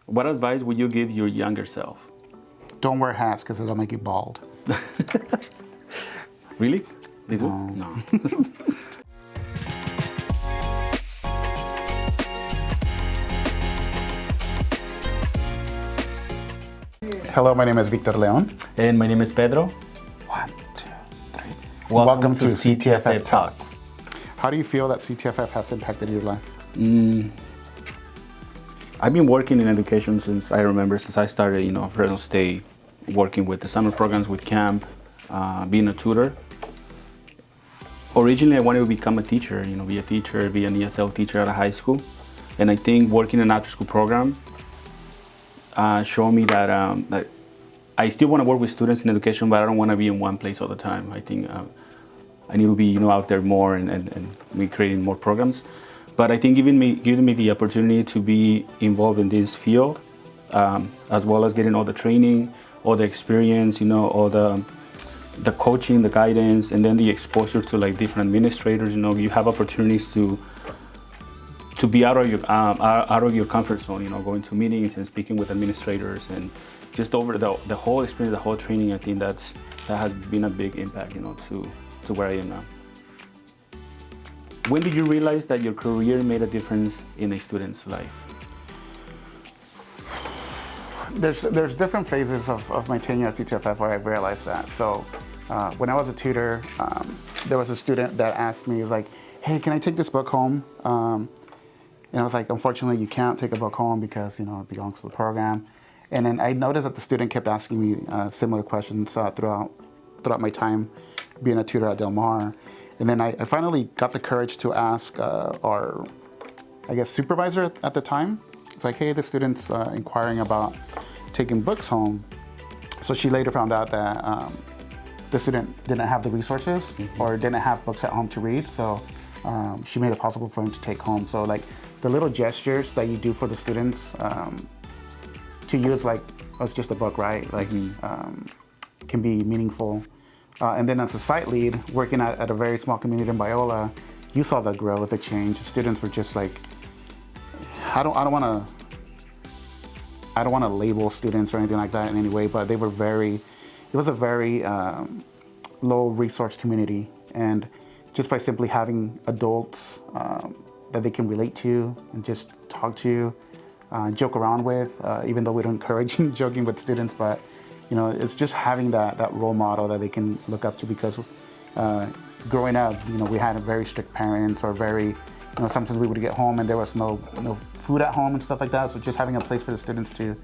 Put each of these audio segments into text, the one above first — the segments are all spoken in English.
What advice would you give your younger self? Don't wear hats because it'll make you bald. Really? They do? No. Hello, my name is Victor Leon. And my name is Pedro. 1, 2, 3. Welcome to CTFF Talks. How do you feel that CTFF has impacted your life? I've been working in education since I started, Fresno State, working with the summer programs with camp, being a tutor. Originally, I wanted to become a teacher, be an ESL teacher at a high school. And I think working in an after-school program showed me that I still want to work with students in education, but I don't want to be in one place all the time. I think I need to be, out there more and be creating more programs. But I think giving me the opportunity to be involved in this field, as well as getting all the training, all the experience, all the coaching, the guidance, and then the exposure to like different administrators. You have opportunities to be out of your comfort zone. Going to meetings and speaking with administrators, and just over the whole experience, the whole training. I think that has been a big impact, to where I am now. When did you realize that your career made a difference in a student's life? There's different phases of my tenure at CTFF where I realized that. So when I was a tutor, there was a student that asked me, he was like, hey, can I take this book home? And I was like, unfortunately, you can't take a book home because, it belongs to the program. And then I noticed that the student kept asking me similar questions throughout my time being a tutor at Del Mar. And then I finally got the courage to ask our, supervisor at the time. It's like, hey, the student's inquiring about taking books home. So she later found out that the student didn't have the resources or didn't have books at home to read. So she made it possible for him to take home. So like the little gestures that you do for the students to use, like, oh, it's just a book, right? Like can be meaningful. And then as a site lead, working at a very small community in Biola, you saw the growth, the change. The students were just like, I don't want to label students or anything like that in any way, but it was a very low resource community. And just by simply having adults that they can relate to and just talk to, joke around with, even though we don't encourage joking with students, but it's just having that role model that they can look up to, because growing up, we had very strict parents, or very, sometimes we would get home and there was no food at home and stuff like that. So just having a place for the students to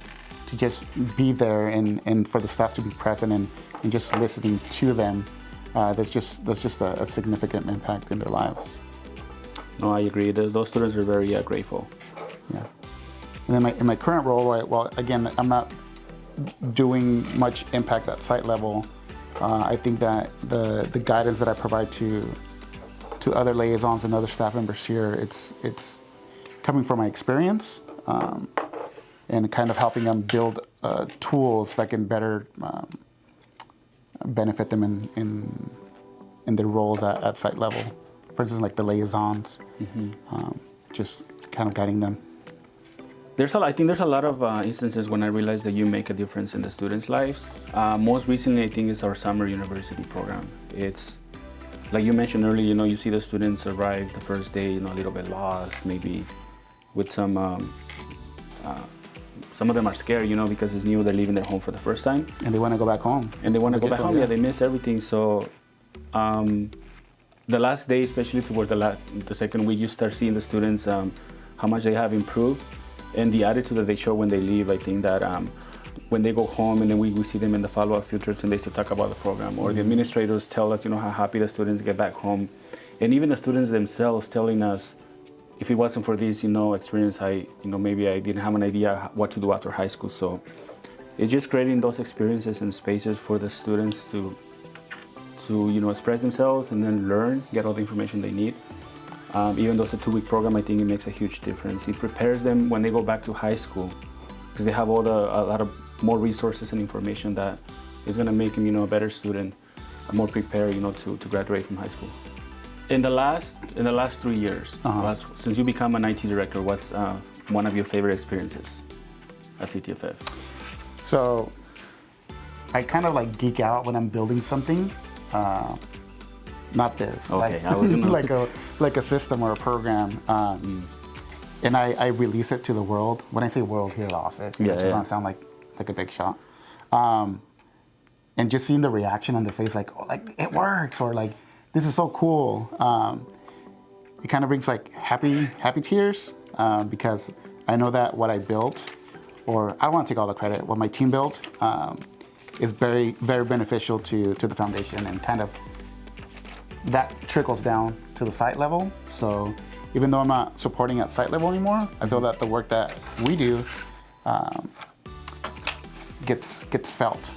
just be there and for the staff to be present and just listening to them, that's just a significant impact in their lives. No, I agree. Those students are very grateful. Yeah. And then in my current role, well, again, I'm not doing much impact at site level. I think that the guidance that I provide to other liaisons and other staff members here, it's coming from my experience and kind of helping them build tools that can better benefit them in their roles at site level. For instance, like the liaisons, just kind of guiding them. I think there's a lot of instances when I realized that you make a difference in the students' lives. Most recently, I think it's our summer university program. It's like you mentioned earlier, you see the students arrive the first day, a little bit lost, maybe with some of them are scared, because it's new, they're leaving their home for the first time. And they want to go back home. Yeah, they miss everything. So the last day, especially towards the second week, you start seeing the students, how much they have improved. And the attitude that they show when they leave, I think that when they go home and then we see them in the follow-up futures and they still talk about the program, or the administrators tell us, how happy the students get back home. And even the students themselves telling us, if it wasn't for this, experience, maybe I didn't have an idea what to do after high school. So it's just creating those experiences and spaces for the students to express themselves and then learn, get all the information they need. Even though it's a 2-week program, I think it makes a huge difference. It prepares them when they go back to high school, because they have a lot of more resources and information that is going to make them, a better student, more prepared, to graduate from high school. In the last 3 years, since you become an IT director, what's one of your favorite experiences at CTFF? So I kind of like geek out when I'm building something. Not this, Okay, like, I was gonna... like a system or a program. And I release it to the world. When I say world, here at the office, it doesn't sound like a big shot. And just seeing the reaction on their face, like, oh, like it works, or like this is so cool. It kind of brings like happy tears because I know that what I built, or I don't want to take all the credit, what my team built is very, very beneficial to the foundation, and kind of that trickles down to the site level. So even though I'm not supporting at site level anymore, I feel that the work that we do gets felt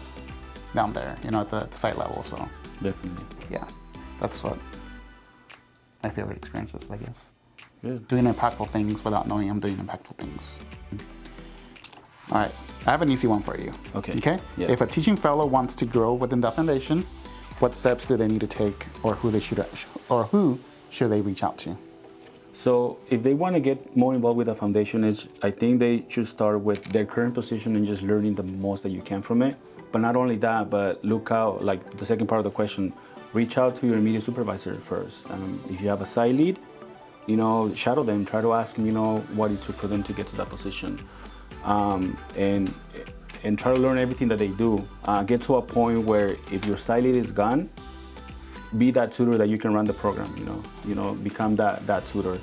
down there, at the site level. So Definitely. yeah, that's what my favorite experience is, I guess. Good. Doing impactful things without knowing I'm doing impactful things. All right, I have an easy one for you. Okay. Yeah. If a teaching fellow wants to grow within the foundation, what steps do they need to take, or who should they reach out to? So if they want to get more involved with the foundation, I think they should start with their current position and just learning the most that you can from it. But not only that, but look out, like the second part of the question, reach out to your immediate supervisor first. If you have a site lead, shadow them, try to ask them, what it took for them to get to that position. And try to learn everything that they do. Get to a point where if your site lead is gone, be that tutor that you can run the program, become that tutor.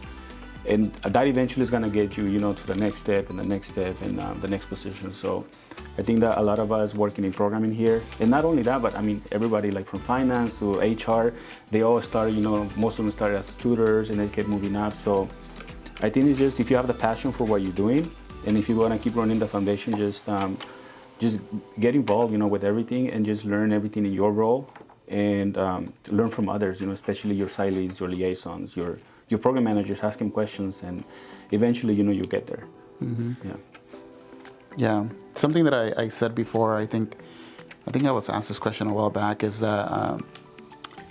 And that eventually is gonna get you, to the next step and the next step and the next position. So I think that a lot of us working in programming here, and not only that, but I mean, everybody like from finance to HR, they all started, most of them started as tutors and they kept moving up. So I think it's just, if you have the passion for what you're doing, and if you wanna keep running the foundation, just get involved, with everything, and just learn everything in your role, and learn from others, especially your site leads, your liaisons, your program managers. Ask them questions, and eventually, you get there. Mm-hmm. Yeah. Yeah. Something that I said before, I think I was asked this question a while back, is that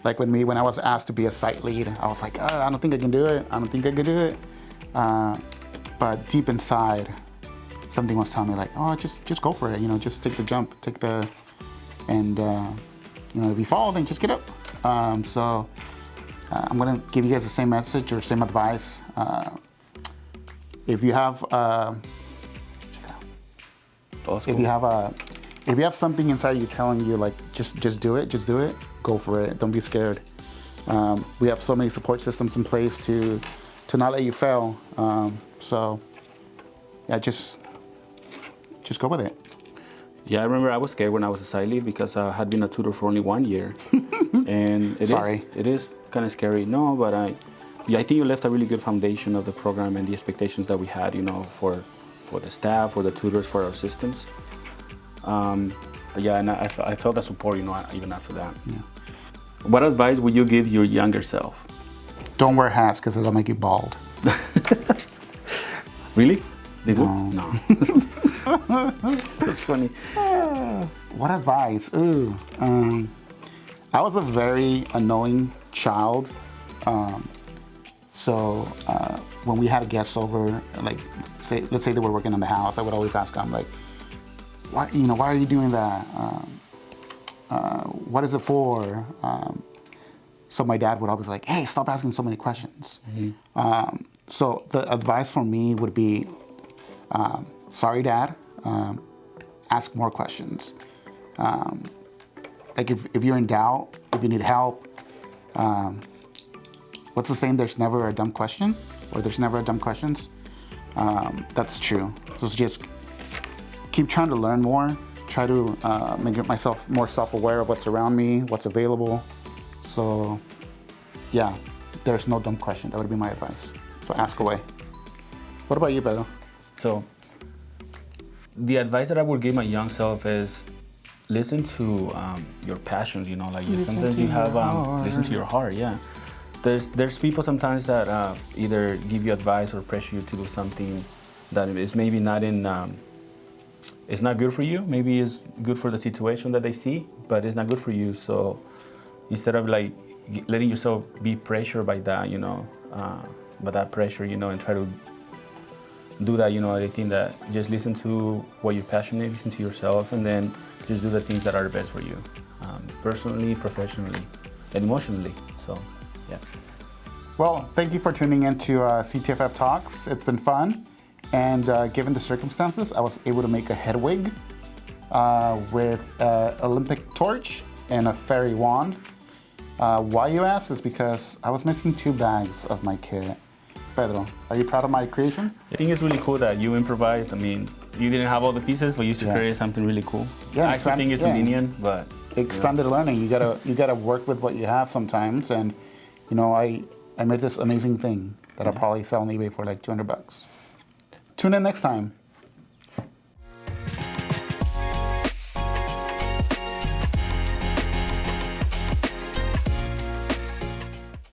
like when I was asked to be a site lead, I was like, I don't think I can do it. I don't think I can do it. But deep inside, something was telling me like, oh, just go for it. Just take the jump, and if you fall, then just get up. So I'm gonna give you guys the same message or same advice. If you have if you have something inside you telling you like just do it, go for it. Don't be scared. We have so many support systems in place to not let you fail. So yeah, just go with it. Yeah, I remember I was scared when I was a site lead because I had been a tutor for only 1 year. And it is kind of scary. No, but I think you left a really good foundation of the program and the expectations that we had, for the staff, for the tutors, for our systems. But yeah, and I felt that support, even after that. Yeah. What advice would you give your younger self? Don't wear hats because it'll make you bald. Really? They do? No. That's funny. What advice? Ooh. I was a very annoying child. So when we had guests over, like let's say they were working in the house, I would always ask them like, why are you doing that? What is it for? So my dad would always like, hey, stop asking so many questions. Mm-hmm. So the advice from me would be, sorry, Dad, ask more questions. Like if you're in doubt, if you need help, what's the saying? There's never a dumb question, or there's never a dumb questions. That's true. So just keep trying to learn more. Try to make myself more self-aware of what's around me, what's available. So yeah, there's no dumb question. That would be my advice. So ask away. What about you, Pedro? So the advice that I would give my young self is listen to your passions. Sometimes you have listen to your heart. Yeah, there's people sometimes that either give you advice or pressure you to do something that is maybe not it's not good for you. Maybe it's good for the situation that they see, but it's not good for you. So instead of like letting yourself be pressured by that, by that pressure, and try to do that. I think that just listen to what you're passionate, listen to yourself, and then just do the things that are the best for you, personally, professionally, and emotionally. So, yeah. Well, thank you for tuning in to CTFF Talks. It's been fun, and given the circumstances, I was able to make a head wig with an Olympic torch and a fairy wand. Why, you ask, is because I was missing 2 bags of my kit. Pedro, are you proud of my creation? I think it's really cool that you improvise. I mean, you didn't have all the pieces, but you created something really cool. Yeah, I actually think it's lenient, but expanded learning. You gotta work with what you have sometimes, and I made this amazing thing that I'll probably sell on eBay for like $200. Tune in next time.